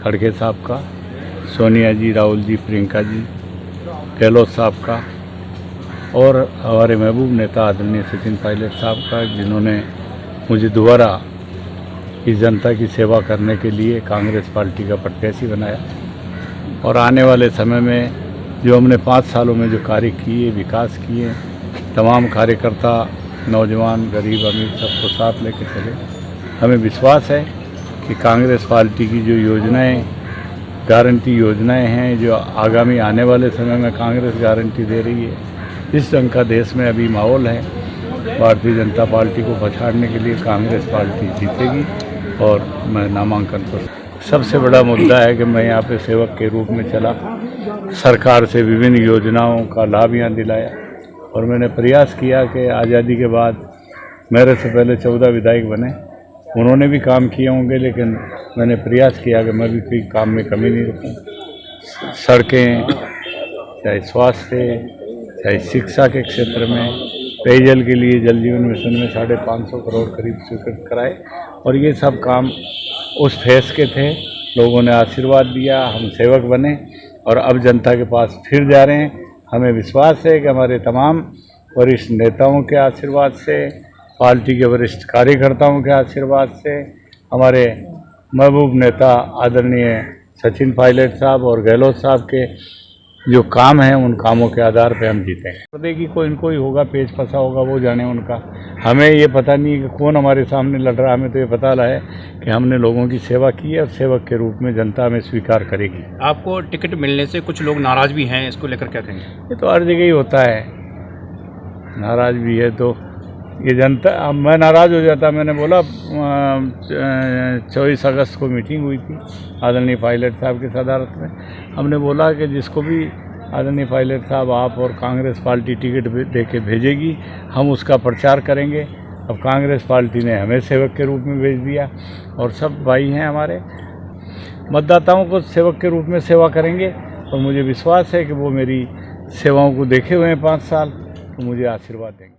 खड़गे साहब का, सोनिया जी, राहुल जी, प्रियंका जी, गहलोत साहब का और हमारे महबूब नेता आदरणीय सचिन पायलट साहब का, जिन्होंने मुझे दोबारा इस जनता की सेवा करने के लिए कांग्रेस पार्टी का प्रत्याशी बनाया। और आने वाले समय में जो हमने 5 सालों में जो कार्य किए, विकास किए, तमाम कार्यकर्ता, नौजवान, गरीब, अमीर सबको साथ लेकर चले। हमें विश्वास है कि कांग्रेस पार्टी की जो योजनाएं, गारंटी योजनाएं हैं, जो आगामी आने वाले समय में कांग्रेस गारंटी दे रही है, इस ढंग का देश में अभी माहौल है। भारतीय जनता पार्टी को पछाड़ने के लिए कांग्रेस पार्टी जीतेगी और मैं नामांकन पर। सबसे बड़ा मुद्दा है कि मैं यहाँ पे सेवक के रूप में चला, सरकार से विभिन्न योजनाओं का लाभ यहाँ दिलाया और मैंने प्रयास किया कि आज़ादी के बाद मेरे से पहले 14 विधायक बने, उन्होंने भी काम किए होंगे, लेकिन मैंने प्रयास किया कि मैं भी कोई काम में कमी नहीं रखूँ। सड़कें, चाहे स्वास्थ्य, चाहे शिक्षा के क्षेत्र में, पेयजल के लिए जल जीवन मिशन में 550 करोड़ करीब स्वीकृत कराए और ये सब काम उस फेस के थे। लोगों ने आशीर्वाद दिया, हम सेवक बने और अब जनता के पास फिर जा रहे हैं। हमें विश्वास है कि हमारे तमाम वरिष्ठ नेताओं के आशीर्वाद से, पार्टी के वरिष्ठ कार्यकर्ताओं के आशीर्वाद से, हमारे महबूब नेता आदरणीय सचिन पायलट साहब और गहलोत साहब के जो काम हैं, उन कामों के आधार पर हम जीतेंगे। देखिए, कोई इनको ही होगा, पेच फंसा होगा, वो जाने उनका। हमें ये पता नहीं कि कौन हमारे सामने लड़ रहा है। हमें तो ये पता है कि हमने लोगों की सेवा की है और सेवक के रूप में जनता हमें स्वीकार करेगी। आपको टिकट मिलने से कुछ लोग नाराज़ भी हैं, इसको लेकर क्या कहेंगे? ये तो हर जगह ही होता है, नाराज़ भी है तो ये जनता। अब मैं नाराज़ हो जाता। मैंने बोला 24 अगस्त को मीटिंग हुई थी आदरणीय पायलट साहब की सदारत में। हमने बोला कि जिसको भी आदरणीय पायलट साहब आप और कांग्रेस पार्टी टिकट दे के भेजेगी, हम उसका प्रचार करेंगे। अब कांग्रेस पार्टी ने हमें सेवक के रूप में भेज दिया और सब भाई हैं हमारे, मतदाताओं को सेवक के रूप में सेवा करेंगे और मुझे विश्वास है कि वो मेरी सेवाओं को देखे हुए हैं 5 साल, तो मुझे आशीर्वाद देंगे।